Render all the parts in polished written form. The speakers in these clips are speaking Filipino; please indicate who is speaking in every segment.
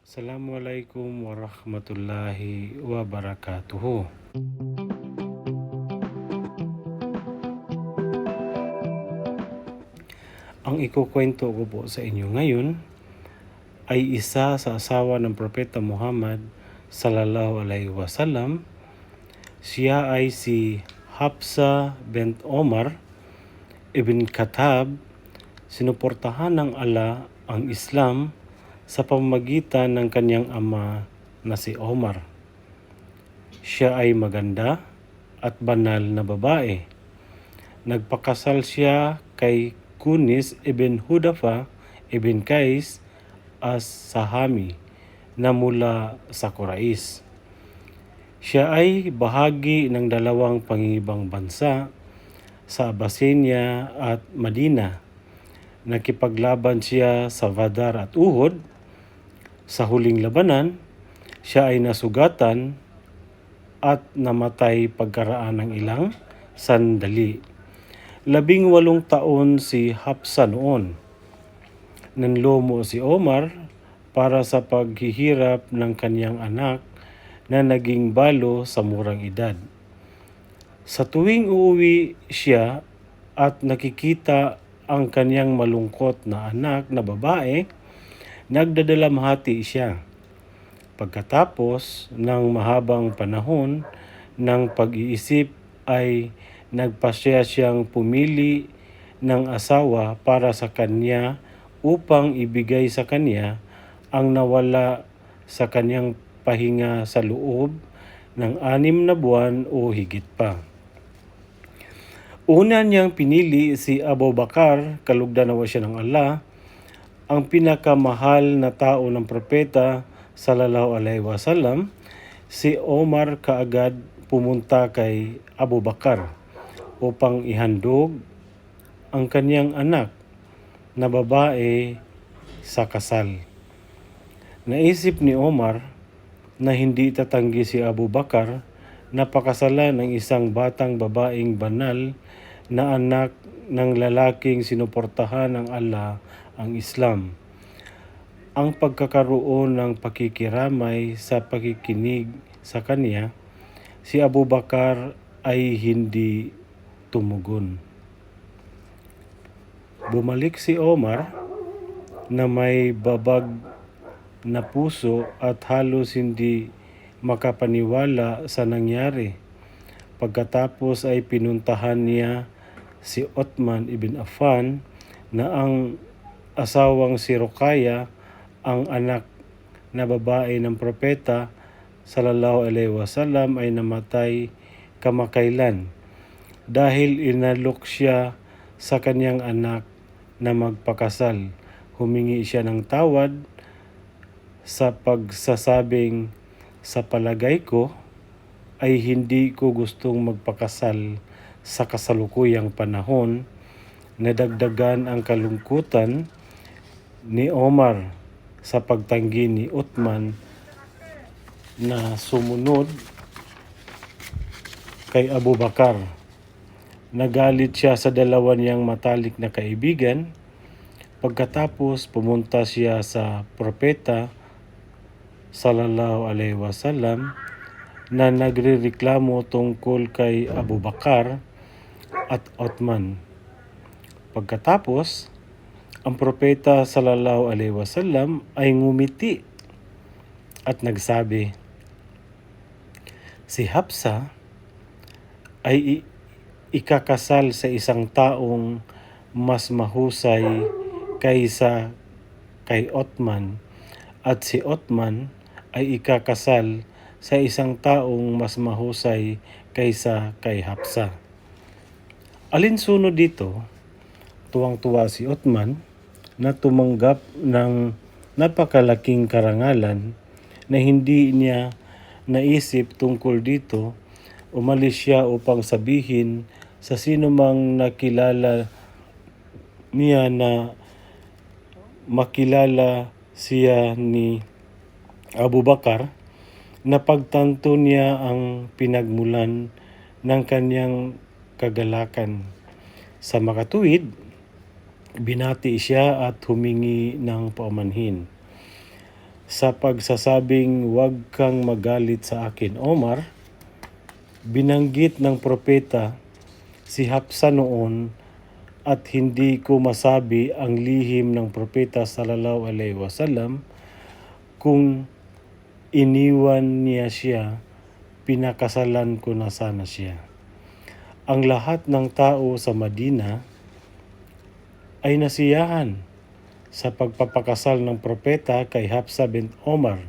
Speaker 1: Assalamualaikum warahmatullahi wabarakatuh. Ang ikukwento ko po sa inyo ngayon ay isa sa asawa ng Propeta Muhammad sallallahu alaihi wasallam. Siya ay si Hafsa bint Omar ibn Khattab. Sinuportahan ng Allah ang Islam sa pamamagitan ng kanyang ama na si Omar. Siya ay maganda at banal na babae. Nagpakasal siya kay Kunis ibn Hudafa ibn Qais as-Sahami na mula sa Quraysh. Siya ay bahagi ng dalawang pangibang bansa sa Abyssinia at Madina. Nakipaglaban siya sa Badar at Uhud. Sa huling labanan, siya ay nasugatan at namatay pagkaraan ng ilang sandali. 18 taon si Hafsa noon. Nanlomo si Omar para sa paghihirap ng kanyang anak na naging balo sa murang edad. Sa tuwing uuwi siya at nakikita ang kanyang malungkot na anak na babae, nagdadalamhati siya. Pagkatapos ng mahabang panahon ng pag-iisip ay nagpasya siyang pumili ng asawa para sa kanya upang ibigay sa kanya ang nawala sa kanyang pahinga sa loob ng 6 na buwan o higit pa. Una niyang pinili si Abu Bakar, kalugdan nawa siya ng Allah, ang pinakamahal na tao ng propeta sallallahu alaihi wasallam. Si Omar kaagad pumunta kay Abu Bakar upang ihandog ang kanyang anak na babae sa kasal. Naisip ni Omar na hindi tatanggi si Abu Bakar na pakasalan ng isang batang babaeng banal na anak ng lalaking sinuportahan ng Allah ang Islam. Ang pagkakaroon ng pakikiramay sa pakikinig sa kanya, si Abu Bakar ay hindi tumugon. Bumalik si Omar na may babag na puso at halos hindi makapaniwala sa nangyari. Pagkatapos ay pinuntahan niya si Uthman ibn Affan na ang asawang si Ruqayya, ang anak na babae ng propeta sallallahu alaihi wasallam, ay namatay kamakailan dahil inalok siya sa kanyang anak na magpakasal. Humingi siya ng tawad sa pagsasabing, sa palagay ko ay hindi ko gustong magpakasal sa kasalukuyang panahon. Nadagdagan ang kalungkutan ni Omar sa pagtanggi ni Uthman na sumunod kay Abu Bakar. Nagalit siya sa dalawa niyang matalik na kaibigan. Pagkatapos pumunta siya sa propeta sallallahu alaihi wasallam na nagrereklamo tungkol kay Abu Bakar at Uthman. Pagkatapos, ang propeta sallallahu alaihi wasallam ay ngumiti at nagsabi, si Hafsa ay ikakasal sa isang taong mas mahusay kaysa kay Uthman, at si Uthman ay ikakasal sa isang taong mas mahusay kaysa kay Hafsa. Alinsunod dito, tuwang-tuwa si Uthman na tumanggap ng napakalaking karangalan na hindi niya naisip tungkol dito. Umalis siya upang sabihin sa sino mang nakilala niya na makilala siya ni Abu Bakar na pagtanto niya ang pinagmulan ng kanyang kagalakan. Sa makatuwid, binati siya at humingi ng paumanhin. Sa pagsasabing, "Huwag kang magalit sa akin, Omar," binanggit ng propeta si Hafsa noon at hindi ko masabi ang lihim ng propeta sallallahu alaihi wasallam kung iniwan niya siya, pinakasalan ko na sana siya. Ang lahat ng tao sa Madina ay nasiyahan sa pagpapakasal ng propeta kay Hafsa bint Omar.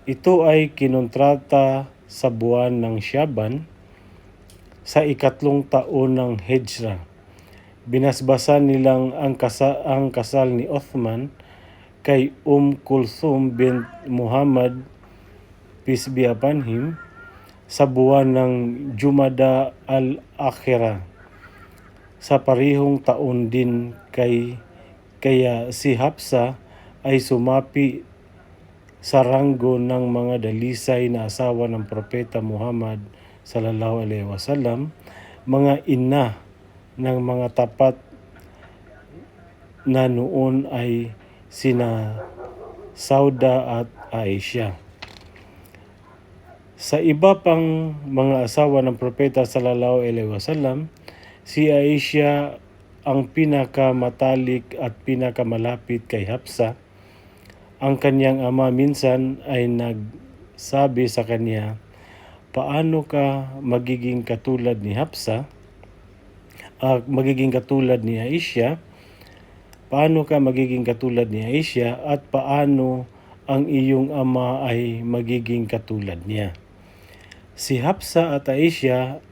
Speaker 1: Ito ay kinontrata sa buwan ng Shaban sa 3 taon ng Hijra. Binasbasan nilang ang kasal ni Uthman kay Kulthum bint Muhammad, peace be upon him, sa buwan ng Jumada al-Akhira. Sa parehong taon din kaya si Hafsa ay sumapi sa ranggo ng mga dalisay na asawa ng propeta Muhammad sallallahu alaihi wasallam, mga ina ng mga tapat na noon ay sina Sauda at Aisha. Sa iba pang mga asawa ng propeta sallallahu alaihi wasallam, si Aisha ang pinakamatalik at pinakamalapit kay Hafsa. Ang kanyang ama minsan ay nagsabi sa kanya, "Paano ka magiging katulad ni Hafsa? Magiging katulad ni Aisha? Paano ka magiging katulad ni Aisha at paano ang iyong ama ay magiging katulad niya?" Si Hafsa at Aisha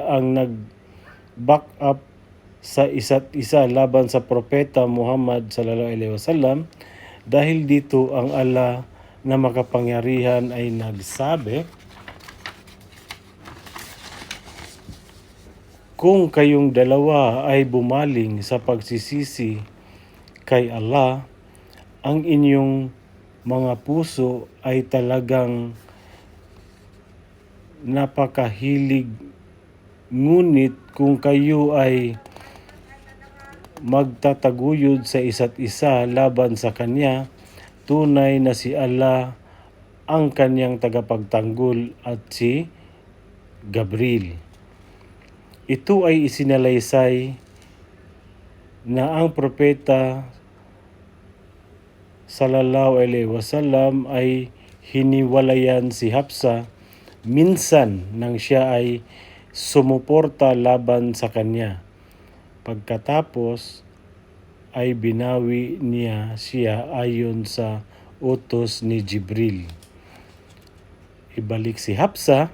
Speaker 1: ang nag-back up sa isa't isa laban sa propeta Muhammad sallallahu alaihi wasallam. Dahil dito ang Allah na makapangyarihan ay nagsabi, "Kung kayong dalawa ay bumaling sa pagsisisi kay Allah, ang inyong mga puso ay talagang napakahilig, ngunit kung kayo ay magtataguyod sa isa't isa laban sa Kanya, tunay na si Allah ang kanyang tagapagtanggol at si Gabriel." Ito ay isinalaysay na ang propeta sallallahu alaihi wasallam ay hiniwalayan si Hafsa minsan nang siya ay sumuporta laban sa kanya. Pagkatapos ay binawi niya siya ayon sa utos ni Jibril. Ibalik si Hafsa,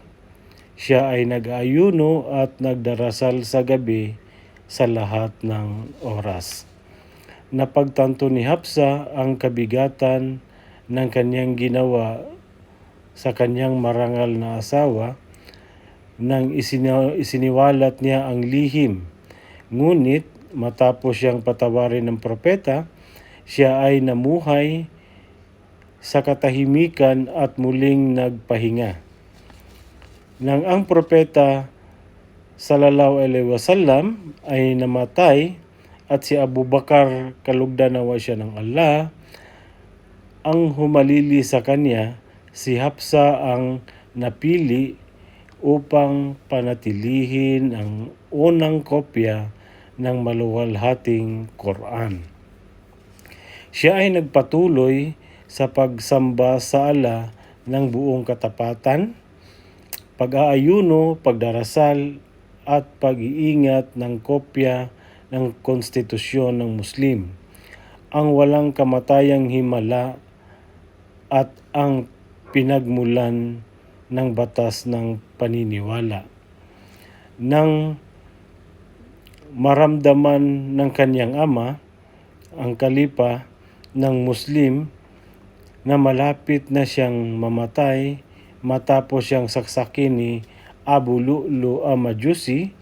Speaker 1: siya ay nag-ayuno at nagdarasal sa gabi sa lahat ng oras. Napagtanto ni Hafsa ang kabigatan ng kanyang ginawa sa kanyang marangal na asawa nang isiniwalat niya ang lihim. Ngunit matapos siyang patawarin ng propeta, siya ay namuhay sa katahimikan at muling nagpahinga. Nang ang propeta sallallahu alaihi wasallam ay namatay at si Abu Bakar, kalugdan nawa siya ng Allah, ang humalili sa kanya, si Hafsa ang napili upang panatilihin ang unang kopya ng maluwalhating Quran. Siya ay nagpatuloy sa pagsamba sa Allah ng buong katapatan, pag-aayuno, pagdarasal at pag-iingat ng kopya ng konstitusyon ng Muslim, ang walang kamatayang himala at ang pinagmulan ng batas ng paniniwala. Nang maramdaman ng kanyang ama, ang kalipa ng Muslim, na malapit na siyang mamatay matapos siyang saksakin ni Abu Lu'lu al-Majusi,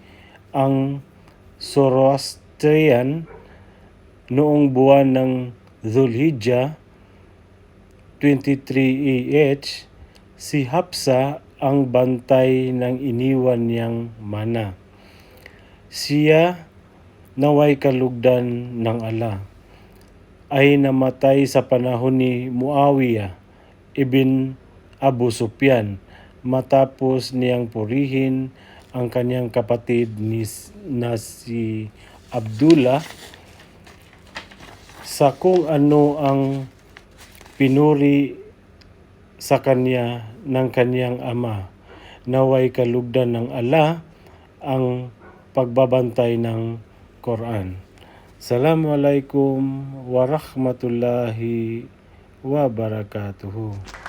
Speaker 1: ang Zoroastrian, noong buwan ng Dhul-Hijjah 23 AH, si Hafsa ang bantay ng iniwan niyang mana. Siya naway kalugdan ng Allah. ay namatay sa panahon ni Muawiyah ibn Abu Sufyan matapos niyang purihin ang kanyang kapatid na si Abdullah sa kung ano ang pinuri sa kanya ng kanyang ama. Naway kalugdan ng Allah ang pagbabantay ng Quran. Assalamualaikum warahmatullahi wabarakatuh.